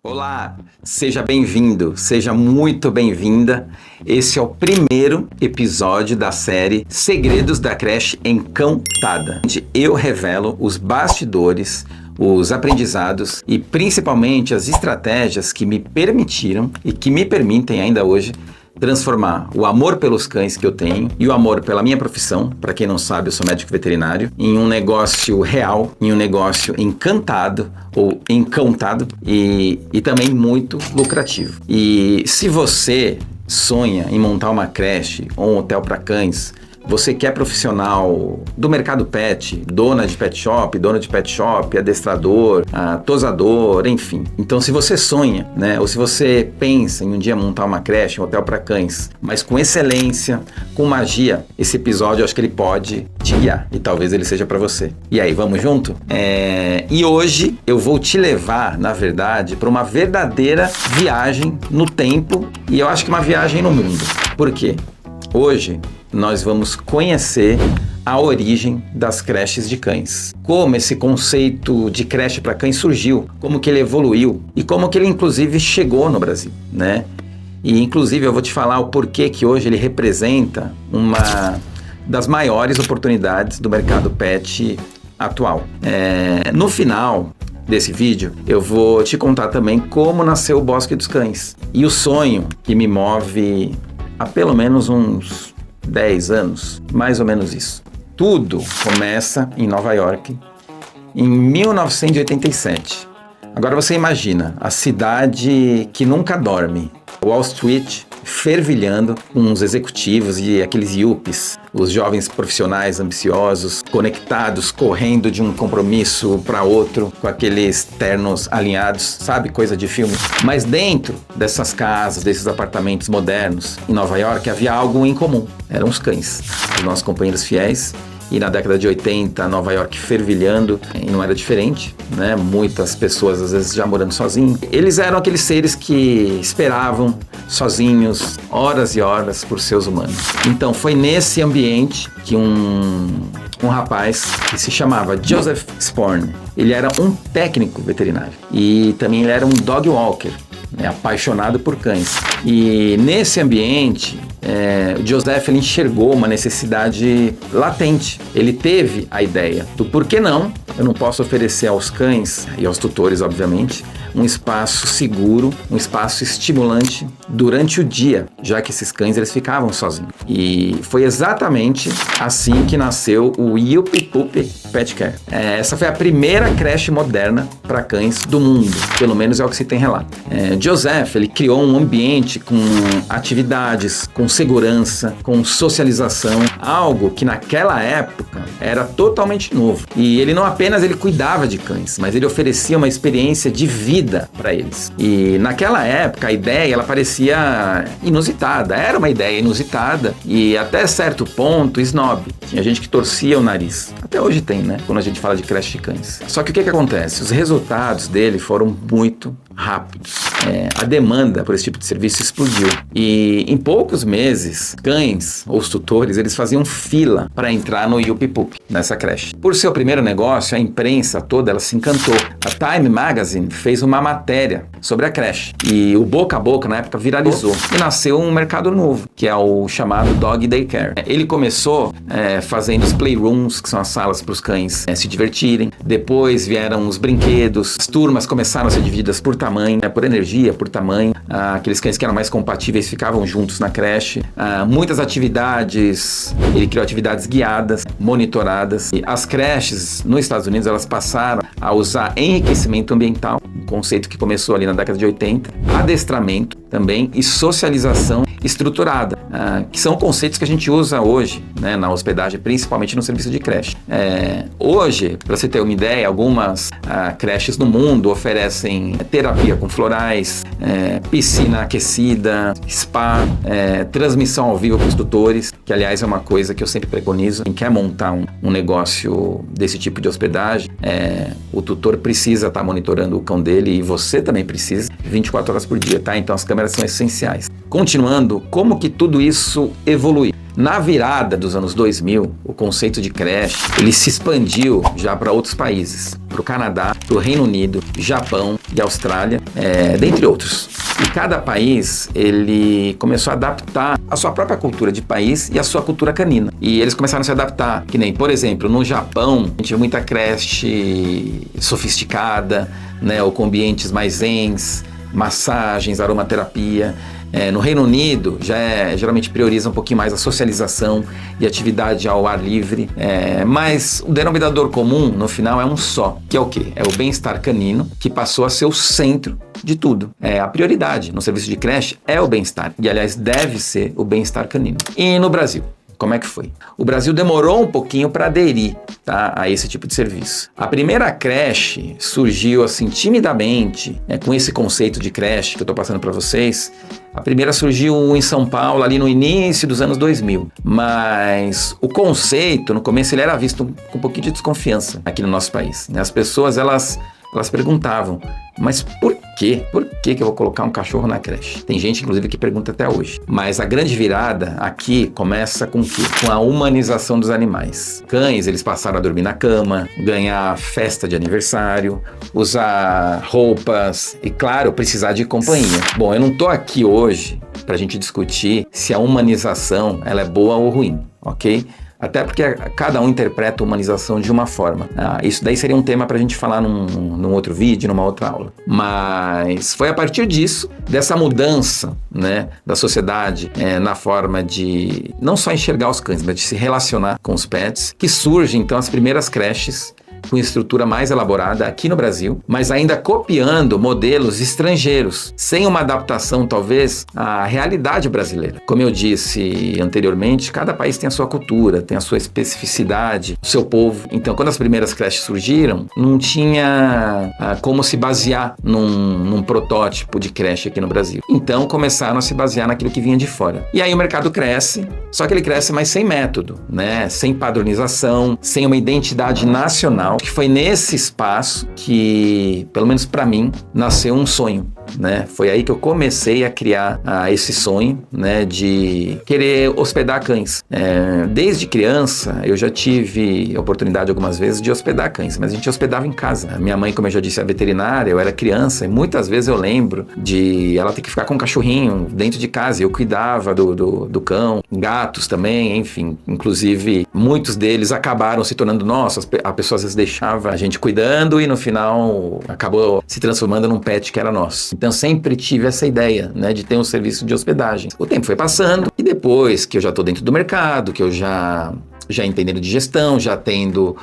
Olá, seja bem-vindo, seja muito bem-vinda. Esse é o primeiro episódio da série Segredos da Creche Encantada, onde eu revelo os bastidores, os aprendizados e principalmente as estratégias que me permitiram e que me permitem ainda hoje transformar o amor pelos cães que eu tenho e o amor pela minha profissão, para quem não sabe, eu sou médico veterinário, em um negócio real, em um negócio encantado ou encantado e também muito lucrativo. E se você sonha em montar uma creche ou um hotel para cães, você que é profissional do mercado pet, dona de pet shop, adestrador, tosador, enfim. Então, se você sonha, né, ou se você pensa em um dia montar uma creche, um hotel para cães, mas com excelência, com magia, esse episódio eu acho que ele pode te guiar e talvez ele seja para você. E aí, vamos junto? E hoje eu vou te levar, na verdade, para uma verdadeira viagem no tempo e eu acho que uma viagem no mundo. Por quê? Hoje nós vamos conhecer a origem das creches de cães. Como esse conceito de creche para cães surgiu, como que ele evoluiu e como que ele inclusive chegou no Brasil, né? E inclusive eu vou te falar o porquê que hoje ele representa uma das maiores oportunidades do mercado pet atual. No final desse vídeo, eu vou te contar também como nasceu o Bosque dos Cães e o sonho que me move há pelo menos uns 10 anos, mais ou menos isso. Tudo começa em Nova York, em 1987. Agora você imagina, a cidade que nunca dorme, Wall Street fervilhando com os executivos e aqueles yuppies, os jovens profissionais ambiciosos, conectados, correndo de um compromisso para outro, com aqueles ternos alinhados, sabe? Coisa de filme. Mas dentro dessas casas, desses apartamentos modernos, em Nova York, havia algo em comum. Eram os cães, os nossos companheiros fiéis. E na década de 80, Nova York fervilhando, e não era diferente, né? Muitas pessoas, às vezes, já morando sozinhos. Eles eram aqueles seres que esperavam sozinhos, horas e horas, por seus humanos. Então, foi nesse ambiente que um rapaz que se chamava Joseph Sporn, ele era um técnico veterinário e também ele era um dog walker, né? Apaixonado por cães. E nesse ambiente, o Joseph ele enxergou uma necessidade latente. Ele teve a ideia do por que não, eu não posso oferecer aos cães e aos tutores, obviamente, um espaço seguro, um espaço estimulante durante o dia, já que esses cães eles ficavam sozinhos. E foi exatamente assim que nasceu o Yuppie Puppy Pet Care. Essa foi a primeira creche moderna para cães do mundo, pelo menos é o que se tem relato. Joseph ele criou um ambiente com atividades, com segurança, com socialização, algo que naquela época era totalmente novo. E ele não apenas ele cuidava de cães, mas ele oferecia uma experiência de vida para eles. E naquela época a ideia ela parecia inusitada, era uma ideia inusitada e até certo ponto snob. Tinha gente que torcia o nariz. Até hoje tem, né? Quando a gente fala de creche de cães. Só que o que acontece? Os resultados dele foram muito rápidos. A demanda por esse tipo de serviço explodiu. E em poucos meses, cães ou os tutores, eles faziam fila para entrar no Yuppie Puppy, nessa creche. Por seu primeiro negócio, a imprensa toda ela se encantou. A Time Magazine fez uma matéria sobre a creche. E o boca a boca, na época, viralizou. E nasceu um mercado novo, que é o chamado Dog Daycare. Ele começou fazendo os playrooms, que são as salas para os cães se divertirem. Depois vieram os brinquedos. As turmas começaram a ser divididas por tamanho, por energia, por tamanho. Aqueles cães que eram mais compatíveis ficavam juntos na creche. Muitas atividades, ele criou atividades guiadas, monitoradas. E as creches nos Estados Unidos, elas passaram a usar enriquecimento ambiental, um conceito que começou ali na década de 80, adestramento também e socialização estruturada, que são conceitos que a gente usa hoje, né, na hospedagem, principalmente no serviço de creche. Hoje, para você ter uma ideia, algumas creches no mundo oferecem terapia com florais, piscina aquecida, spa, transmissão ao vivo para os tutores, que aliás é uma coisa que eu sempre preconizo. Quem quer montar um negócio desse tipo de hospedagem, o tutor precisa estar monitorando o cão dele e você também precisa, 24 horas por dia, tá? Então as câmeras são essenciais. Continuando, como que tudo isso evolui? Na virada dos anos 2000, o conceito de creche, ele se expandiu já para outros países, para o Canadá, para o Reino Unido, Japão e Austrália, dentre outros. E cada país, ele começou a adaptar a sua própria cultura de país e a sua cultura canina. E eles começaram a se adaptar, que nem, por exemplo, no Japão, a gente vê muita creche sofisticada, né, ou com ambientes mais massagens, aromaterapia. No Reino Unido, geralmente prioriza um pouquinho mais a socialização e atividade ao ar livre, mas o denominador comum, no final, é um só, que é o quê? É o bem-estar canino, que passou a ser o centro de tudo. A prioridade no serviço de creche é o bem-estar, e aliás, deve ser o bem-estar canino. E no Brasil? Como é que foi? O Brasil demorou um pouquinho para aderir, tá, a esse tipo de serviço. A primeira creche surgiu assim timidamente, com esse conceito de creche que eu estou passando para vocês. A primeira surgiu em São Paulo, ali no início dos anos 2000. Mas o conceito, no começo, ele era visto com um pouquinho de desconfiança aqui no nosso país. As pessoas, elas perguntavam, mas por quê? Por que eu vou colocar um cachorro na creche? Tem gente, inclusive, que pergunta até hoje. Mas a grande virada aqui começa com o quê? Com a humanização dos animais. Cães, eles passaram a dormir na cama, ganhar festa de aniversário, usar roupas e, claro, precisar de companhia. Bom, eu não tô aqui hoje pra gente discutir se a humanização ela é boa ou ruim, ok? Até porque cada um interpreta a humanização de uma forma. Isso daí seria um tema para a gente falar num outro vídeo, numa outra aula. Mas foi a partir disso, dessa mudança, né, da sociedade na forma de não só enxergar os cães, mas de se relacionar com os pets, que surgem então as primeiras creches com estrutura mais elaborada aqui no Brasil, mas ainda copiando modelos estrangeiros, sem uma adaptação, talvez, à realidade brasileira. Como eu disse anteriormente, cada país tem a sua cultura, tem a sua especificidade, o seu povo. Então, quando as primeiras creches surgiram, não tinha como se basear num protótipo de creche aqui no Brasil. Então, começaram a se basear naquilo que vinha de fora. E aí o mercado cresce, só que ele cresce mais sem método, né? Sem padronização, sem uma identidade nacional, que foi nesse espaço que, pelo menos para mim, nasceu um sonho, né? Foi aí que eu comecei a criar esse sonho, né, de querer hospedar cães. Desde criança, eu já tive a oportunidade algumas vezes de hospedar cães, mas a gente hospedava em casa. Minha mãe, como eu já disse, é veterinária, eu era criança, e muitas vezes eu lembro de ela ter que ficar com um cachorrinho dentro de casa, e eu cuidava do cão, gatos também, enfim. Inclusive, muitos deles acabaram se tornando nossos, a pessoa às vezes deixava a gente cuidando e no final acabou se transformando num pet que era nosso. Então sempre tive essa ideia, né, de ter um serviço de hospedagem. O tempo foi passando e depois que eu já estou dentro do mercado, que eu já entendendo de gestão, já tendo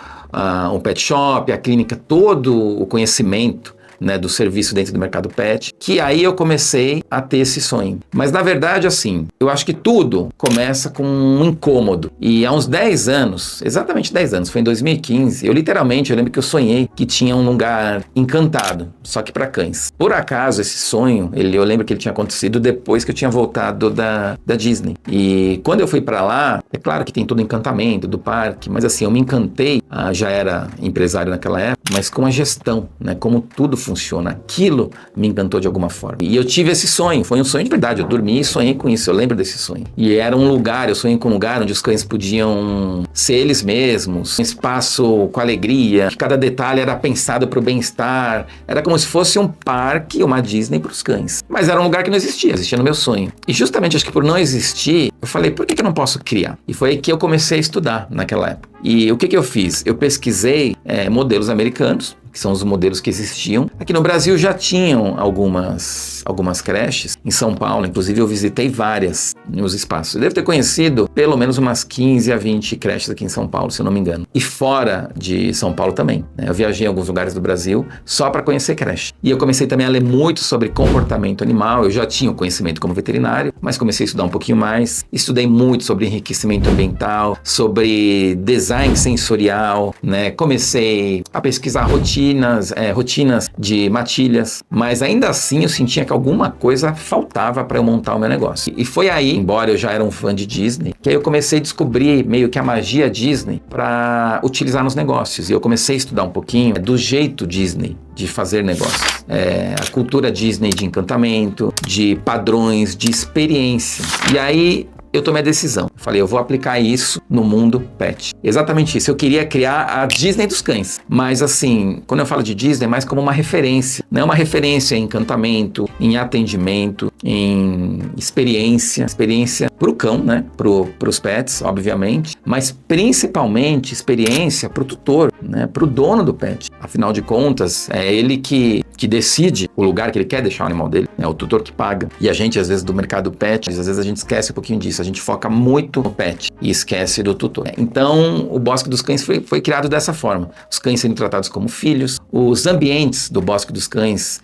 um pet shop, a clínica, todo o conhecimento, né, do serviço dentro do mercado pet, que aí eu comecei a ter esse sonho. Mas na verdade, assim, eu acho que tudo começa com um incômodo. E há uns 10 anos, exatamente 10 anos, foi em 2015, eu lembro que eu sonhei que tinha um lugar encantado, só que para cães. Por acaso, esse sonho, eu lembro que ele tinha acontecido depois que eu tinha voltado da Disney. E quando eu fui para lá, é claro que tem todo o encantamento do parque, mas assim, eu me encantei, já era empresário naquela época, mas com a gestão, né, como tudo funciona. Aquilo me encantou de alguma forma. E eu tive esse sonho, foi um sonho de verdade. Eu dormi e sonhei com isso, eu lembro desse sonho. E era um lugar, eu sonhei com um lugar onde os cães podiam ser eles mesmos, um espaço com alegria, que cada detalhe era pensado para o bem-estar. Era como se fosse um parque, uma Disney para os cães. Mas era um lugar que não existia no meu sonho. E justamente acho que por não existir, eu falei, por que eu não posso criar? E foi aí que eu comecei a estudar naquela época. E o que eu fiz? Eu pesquisei modelos americanos, que são os modelos que existiam. Aqui no Brasil já tinham algumas creches. Em São Paulo, inclusive, eu visitei várias nos espaços. Eu devo ter conhecido pelo menos umas 15 a 20 creches aqui em São Paulo, se eu não me engano. E fora de São Paulo também, né? Eu viajei em alguns lugares do Brasil só para conhecer creche. E eu comecei também a ler muito sobre comportamento animal. Eu já tinha o conhecimento como veterinário, mas comecei a estudar um pouquinho mais. Estudei muito sobre enriquecimento ambiental, sobre design sensorial, né? Comecei a pesquisar rotinas de matilhas, mas ainda assim eu sentia que alguma coisa faltava para eu montar o meu negócio. E foi aí, embora eu já era um fã de Disney, que aí eu comecei a descobrir meio que a magia Disney para utilizar nos negócios. E eu comecei a estudar um pouquinho do jeito Disney de fazer negócios. A cultura Disney de encantamento, de padrões, de experiência. E aí eu tomei a decisão. Falei, eu vou aplicar isso no mundo pet. Exatamente isso. Eu queria criar a Disney dos cães. Mas assim, quando eu falo de Disney, é mais como uma referência. Não é uma referência em encantamento, em atendimento, em experiência pro cão, né? Pros pets, obviamente. Mas principalmente experiência pro tutor, né? Pro dono do pet. Afinal de contas, é ele que decide o lugar que ele quer deixar o animal dele. É o tutor que paga. E a gente, às vezes, do mercado pet, às vezes a gente esquece um pouquinho disso. A gente foca muito no pet e esquece do tutor. Então, o Bosque dos Cães foi criado dessa forma. Os cães sendo tratados como filhos. Os ambientes do Bosque dos Cães,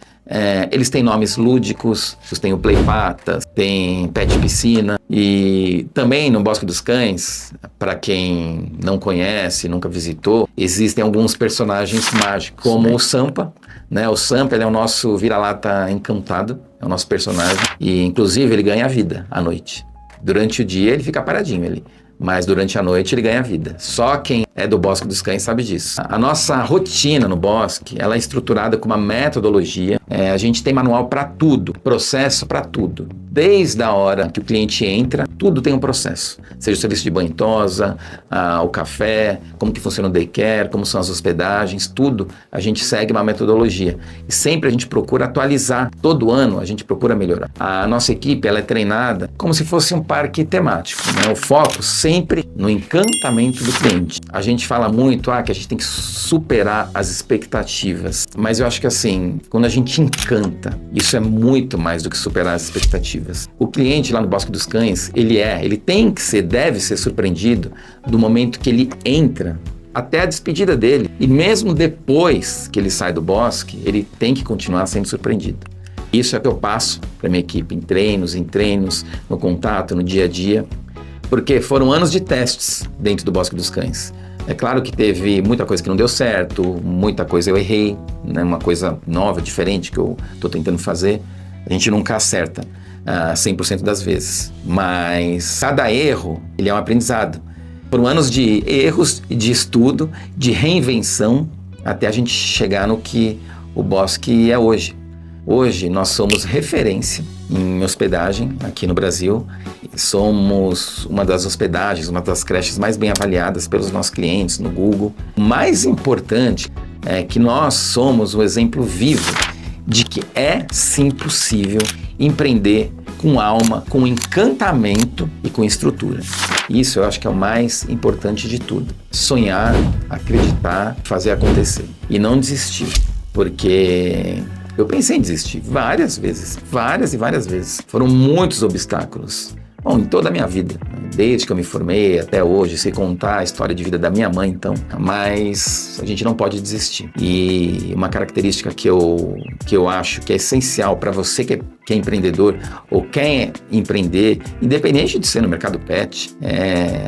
eles têm nomes lúdicos. Tem o Play Patas, tem Pet Piscina. E também no Bosque dos Cães, para quem não conhece, nunca visitou, existem alguns personagens mágicos, como o Sampa. Né? O Sampa, ele é o nosso vira-lata encantado, é o nosso personagem. E, inclusive, ele ganha vida à noite. Durante o dia, ele fica paradinho ali. Mas durante a noite ele ganha vida. Só quem é do Bosque dos Cães sabe disso. A nossa rotina no Bosque, ela é estruturada com uma metodologia. A gente tem manual para tudo, processo para tudo. Desde a hora que o cliente entra, tudo tem um processo. Seja o serviço de banho e tosa, o café, como que funciona o daycare, como são as hospedagens, tudo a gente segue uma metodologia. E sempre a gente procura atualizar. Todo ano a gente procura melhorar. A nossa equipe, ela é treinada como se fosse um parque temático, né? O foco sempre no encantamento do cliente. A gente fala muito que a gente tem que superar as expectativas. Mas eu acho que assim, quando a gente encanta, isso é muito mais do que superar as expectativas. O cliente lá no Bosque dos Cães, ele deve ser surpreendido do momento que ele entra até a despedida dele. E mesmo depois que ele sai do bosque, ele tem que continuar sendo surpreendido. Isso é o que eu passo para minha equipe em treinos, no contato, no dia a dia. Porque foram anos de testes dentro do Bosque dos Cães. É claro que teve muita coisa que não deu certo, muita coisa eu errei, né? Uma coisa nova, diferente que eu estou tentando fazer. A gente nunca acerta 100% das vezes, mas cada erro, ele é um aprendizado. Foram anos de erros, de estudo, de reinvenção, até a gente chegar no que o Bosque é hoje. Hoje nós somos referência em hospedagem aqui no Brasil. Somos uma das hospedagens, uma das creches mais bem avaliadas pelos nossos clientes no Google. O mais importante é que nós somos o exemplo vivo de que é sim possível empreender com alma, com encantamento e com estrutura. Isso eu acho que é o mais importante de tudo. Sonhar, acreditar, fazer acontecer e não desistir, porque eu pensei em desistir várias vezes, várias e várias vezes. Foram muitos obstáculos. Bom, em toda a minha vida, desde que eu me formei até hoje, sei contar a história de vida da minha mãe, então, mas a gente não pode desistir. E uma característica que eu acho que é essencial para você que é empreendedor ou quer empreender, independente de ser no mercado pet,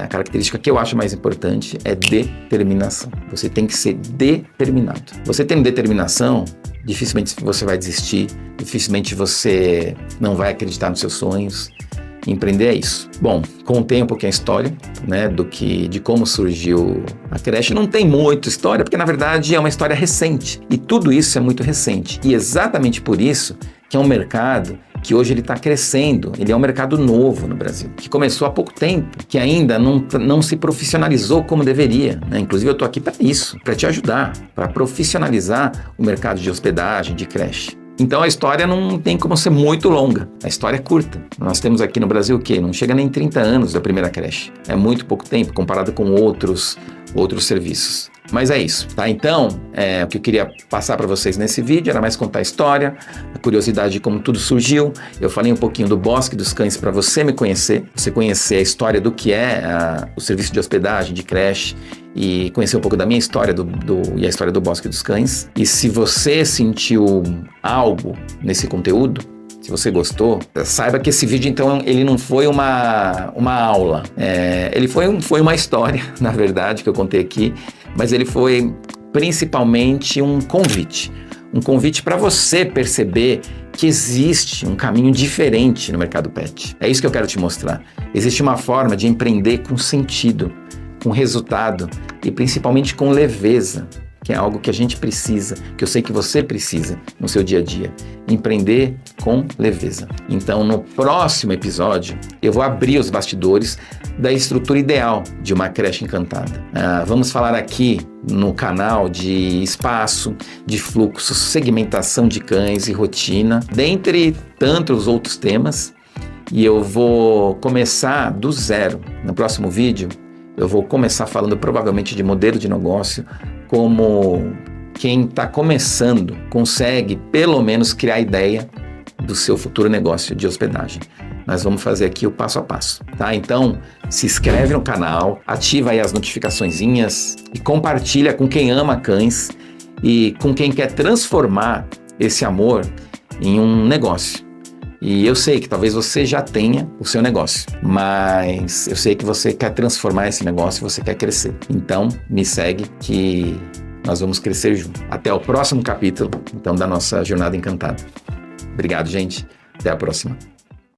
a característica que eu acho mais importante é determinação. Você tem que ser determinado. Você tendo determinação, dificilmente você vai desistir, dificilmente você não vai acreditar nos seus sonhos. Empreender é isso. Bom, contei um pouquinho a história, né, de como surgiu a creche. Não tem muita história, porque na verdade é uma história recente. E tudo isso é muito recente. E exatamente por isso que é um mercado que hoje ele está crescendo. Ele é um mercado novo no Brasil, que começou há pouco tempo, que ainda não se profissionalizou como deveria, né? Inclusive eu estou aqui para isso, para te ajudar, para profissionalizar o mercado de hospedagem, de creche. Então a história não tem como ser muito longa, a história é curta. Nós temos aqui no Brasil o quê? Não chega nem 30 anos da primeira creche. É muito pouco tempo comparado com outros serviços. Mas é isso, tá? Então, o que eu queria passar para vocês nesse vídeo era mais contar a história, a curiosidade de como tudo surgiu. Eu falei um pouquinho do Bosque dos Cães para você me conhecer, você conhecer a história do que é o serviço de hospedagem, de creche, e conhecer um pouco da minha história e a história do Bosque dos Cães. E se você sentiu algo nesse conteúdo, se você gostou, saiba que esse vídeo, então, ele não foi uma aula. Ele foi uma história, na verdade, que eu contei aqui, mas ele foi principalmente um convite. Um convite para você perceber que existe um caminho diferente no mercado pet. É isso que eu quero te mostrar. Existe uma forma de empreender com sentido, com resultado e principalmente com leveza, que é algo que a gente precisa, que eu sei que você precisa no seu dia a dia. Empreender com leveza. Então, no próximo episódio, eu vou abrir os bastidores da estrutura ideal de uma creche encantada. Vamos falar aqui no canal de espaço, de fluxo, segmentação de cães e rotina, dentre tantos outros temas. E eu vou começar do zero. No próximo vídeo, eu vou começar falando provavelmente de modelo de negócio, como quem está começando consegue pelo menos criar a ideia do seu futuro negócio de hospedagem. Nós vamos fazer aqui o passo a passo, tá? Então, se inscreve no canal, ativa aí as notificaçõezinhas e compartilha com quem ama cães e com quem quer transformar esse amor em um negócio. E eu sei que talvez você já tenha o seu negócio, mas eu sei que você quer transformar esse negócio, você quer crescer. Então, me segue que nós vamos crescer junto. Até o próximo capítulo, então, da nossa Jornada Encantada. Obrigado, gente. Até a próxima.